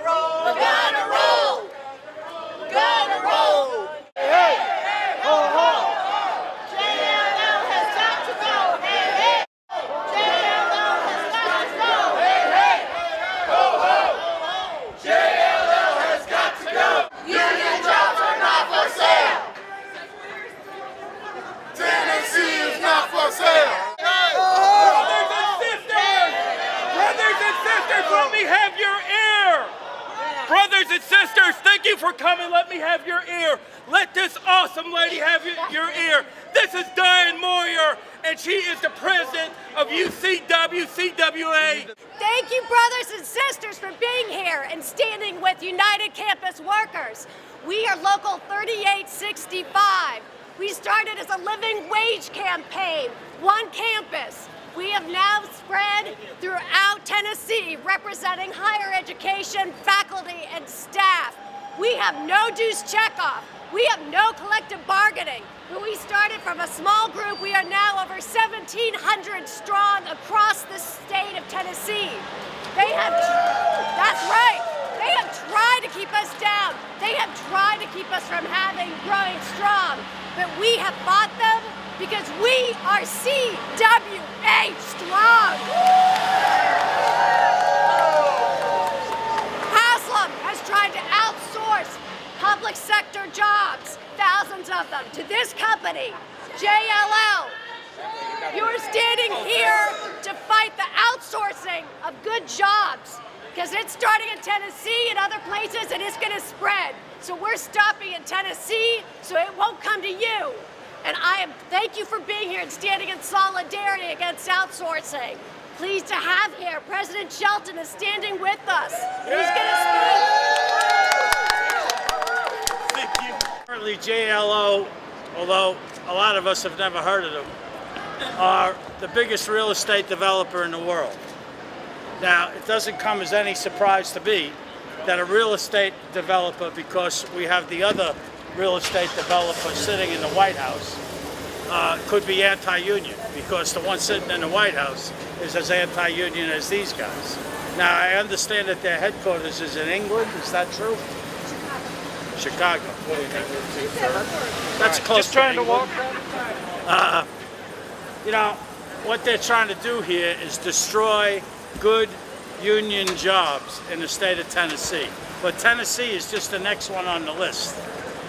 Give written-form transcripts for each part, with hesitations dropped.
roll. We're gonna roll. We're gonna roll. Hey, hey, ho, ho. JLL has got to go. Hey, hey. JLL has got to go. Hey, hey, ho, ho. JLL has got to go. Union jobs are not for sale. Tennessee is not for sale. Let me have your ear! Brothers and sisters, thank you for coming. Let me have your ear. Let this awesome lady have your ear. This is Diana Moyer, and she is the president of UCW-CWA. Thank you, brothers and sisters, for being here and standing with United Campus Workers. We are Local 3865. We started as a living wage campaign, one campus. We have now spread throughout Tennessee, representing higher education, faculty, and staff. We have no dues checkoff. We have no collective bargaining. When we started from a small group, we are now over 1,700 strong across the state of Tennessee. That's right. They have tried to keep us down. They have tried to keep us from growing strong. But we have fought them because we are CWA strong. Haslam has tried to outsource public sector jobs, thousands of them, to this company, JLL. You are standing here to fight the outsourcing of good jobs because it's starting in Tennessee and other places and it's going to spread. So we're stopping in Tennessee so it won't come to you. And thank you for being here and standing in solidarity against outsourcing. Pleased to have here, President Shelton is standing with us. And he's going to speak. Thank you. Currently, JLO, although a lot of us have never heard of them, are the biggest real estate developer in the world. Now, it doesn't come as any surprise to me that a real estate developer, because we have the other real estate developer sitting in the White House, could be anti-union, because the one sitting in the White House is as anti-union as these guys. Now, I understand that their headquarters is in England. Is that true? Chicago. That's close. Just trying to walk around. You know, what they're trying to do here is destroy good union jobs in the state of Tennessee. But Tennessee is just the next one on the list.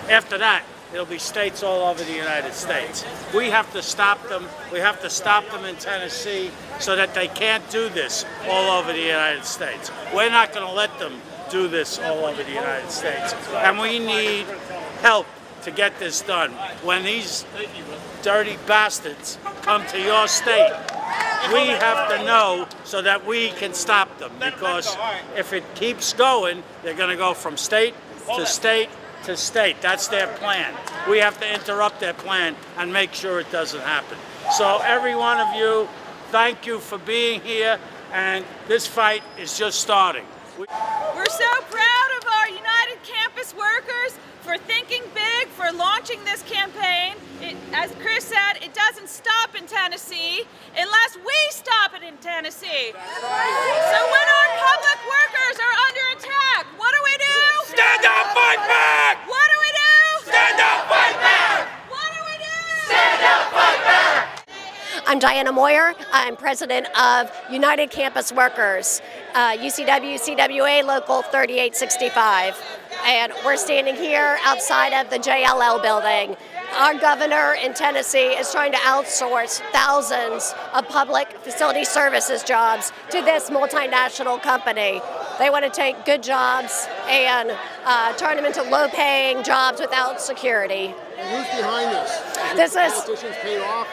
After that, it'll be states all over the United States. We have to stop them. We have to stop them in Tennessee so that they can't do this all over the United States. We're not going to let them do this all over the United States. And we need help to get this done. When these dirty bastards come to your state, we have to know so that we can stop them, because if it keeps going, they're going to go from state to state to state. That's their plan. We have to interrupt their plan and make sure it doesn't happen. So every one of you, thank you for being here, and this fight is just starting. We're so proud of our United Campus Workers for thinking big, for launching this campaign. As Chris said, it doesn't stop in Tennessee unless we stop it in Tennessee. So when our public workers are under attack, what do we do? Stand up, fight back! What do we do? Stand up, fight back! What do we do? Stand up, fight back! I'm Diana Moyer. I'm president of United Campus Workers, UCW-CWA Local 3865. And we're standing here outside of the JLL building. Our governor in Tennessee is trying to outsource thousands of public facility services jobs to this multinational company. They want to take good jobs and turn them into low-paying jobs without security. And who's behind this? Politicians paid off?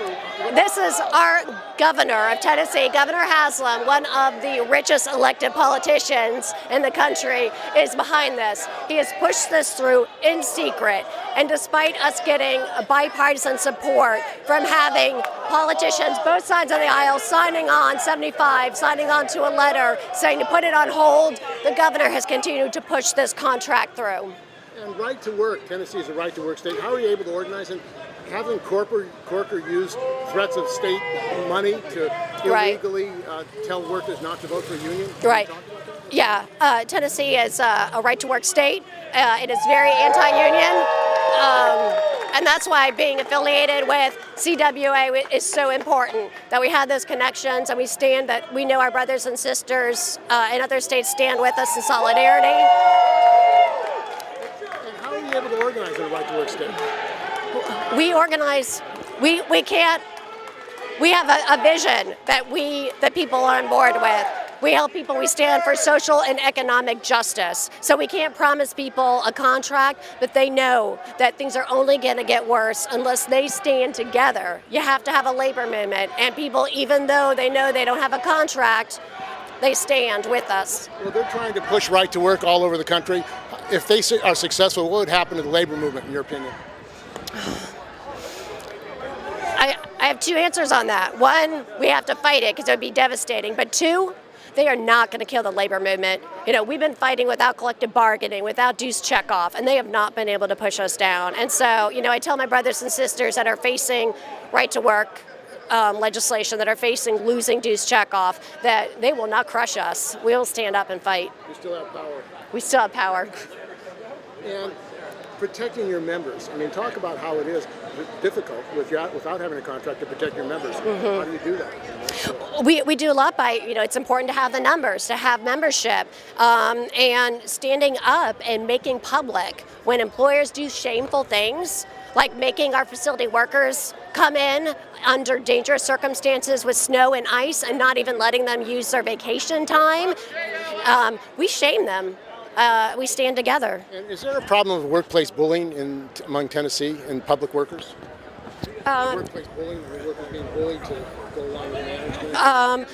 This is our governor of Tennessee, Governor Haslam, one of the richest elected politicians in the country, is behind this. He has pushed this through in secret, and despite us getting bipartisan support from having politicians, both sides of the aisle, signing on 75, signing on to a letter saying to put it on hold, the governor has continued to push this contract through. And right to work, Tennessee is a right to work state. How are you able to organize, and having Corker use threats of state money to illegally tell workers not to vote for a union? Right. Can you talk about that? Yeah, Tennessee is a right-to-work state. It is very anti-union, and that's why being affiliated with CWA is so important, that we have those connections and that we know our brothers and sisters in other states stand with us in solidarity. And how are you able to organize in a right-to-work state? We organize, we can't, we have a vision that people are on board with. We help people, we stand for social and economic justice. So we can't promise people a contract, but they know that things are only going to get worse unless they stand together. You have to have a labor movement, and people, even though they know they don't have a contract, they stand with us. Well, they're trying to push right to work all over the country. If they are successful, what would happen to the labor movement, in your opinion? I have two answers on that. One, we have to fight it because it would be devastating. But two, they are not going to kill the labor movement. You know, we've been fighting without collective bargaining, without dues checkoff, and they have not been able to push us down. And so, you know, I tell my brothers and sisters that are facing right to work legislation, that are facing losing dues checkoff, that they will not crush us. We will stand up and fight. You still have power. We still have power. And protecting your members. I mean, talk about how it is difficult without having a contract to protect your members. How do you do that? We do a lot by, you know, it's important to have the numbers, to have membership, and standing up and making public when employers do shameful things, like making our facility workers come in under dangerous circumstances with snow and ice and not even letting them use their vacation time. We shame them. We stand together. And is there a problem of workplace bullying among Tennessee and public workers? Workplace bullying, workers being bullied to go along with management?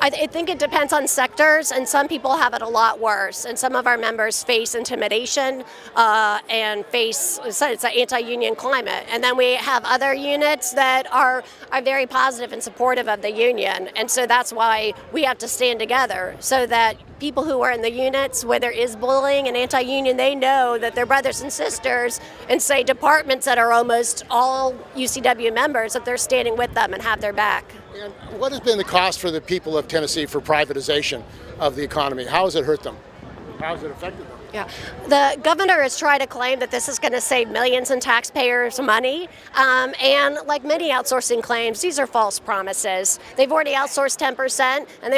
I think it depends on sectors, and some people have it a lot worse. And some of our members face intimidation and face, it's an anti-union climate. And then we have other units that are very positive and supportive of the union. And so that's why we have to stand together, so that people who are in the units where there is bullying and anti-union, they know that their brothers and sisters in, say, departments that are almost all UCW members, that they're standing with them and have their back. And what has been the cost for the people of Tennessee for privatization of the economy? How has it hurt them? How has it affected them? Yeah, the governor has tried to claim that this is going to save millions in taxpayers' money, and like many outsourcing claims, these are false promises. They've already outsourced 10%, and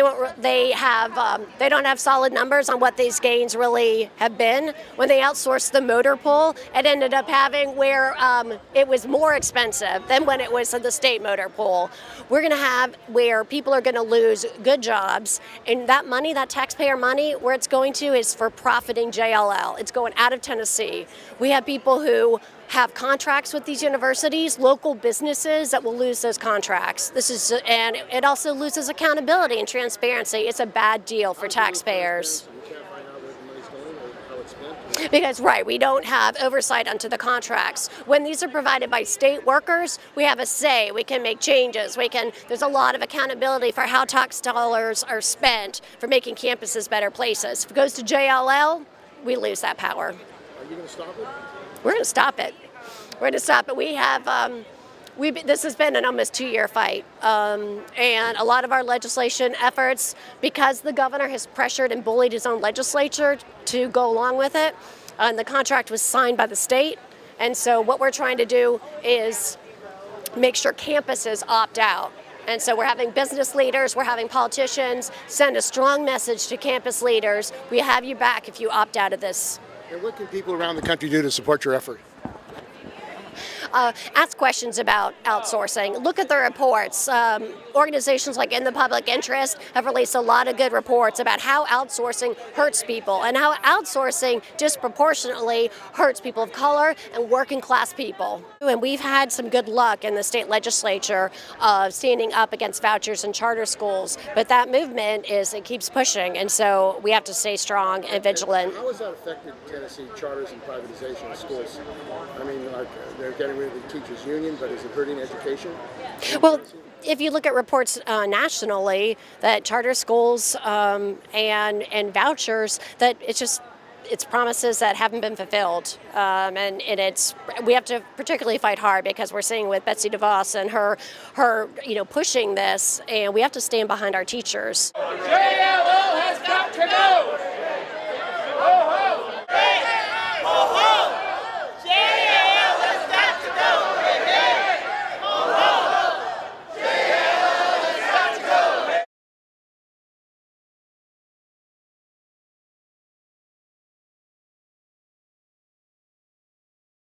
they don't have solid numbers on what these gains really have been. When they outsourced the motor pool, it ended up having where it was more expensive than when it was in the state motor pool. We're going to have where people are going to lose good jobs, and that money, that taxpayer money, where it's going to is for profiting JLL. It's going out of Tennessee. We have people who have contracts with these universities, local businesses that will lose those contracts. And it also loses accountability and transparency. It's a bad deal for taxpayers. Because, right, we don't have oversight onto the contracts. When these are provided by state workers, we have a say. We can make changes. There's a lot of accountability for how tax dollars are spent for making campuses better places. If it goes to JLL, we lose that power. Are you going to stop it? We're going to stop it. We're going to stop it. We have, this has been an almost 2-year fight. And a lot of our legislation efforts, because the governor has pressured and bullied his own legislature to go along with it, and the contract was signed by the state. And so what we're trying to do is make sure campuses opt out. And so we're having business leaders, we're having politicians send a strong message to campus leaders. We have you back if you opt out of this. And what can people around the country do to support your effort? Ask questions about outsourcing. Look at the reports. Organizations like In the Public Interest have released a lot of good reports about how outsourcing hurts people and how outsourcing disproportionately hurts people of color and working class people. And we've had some good luck in the state legislature standing up against vouchers and charter schools, but that movement it keeps pushing, and so we have to stay strong and vigilant. How has that affected Tennessee charters and privatization of schools? I mean, they're getting rid of the teachers' union, but is it hurting education? Well, if you look at reports nationally, that charter schools and vouchers, that it's promises that haven't been fulfilled, and we have to particularly fight hard because we're seeing with Betsy DeVos and her pushing this, and we have to stand behind our teachers. JLL no!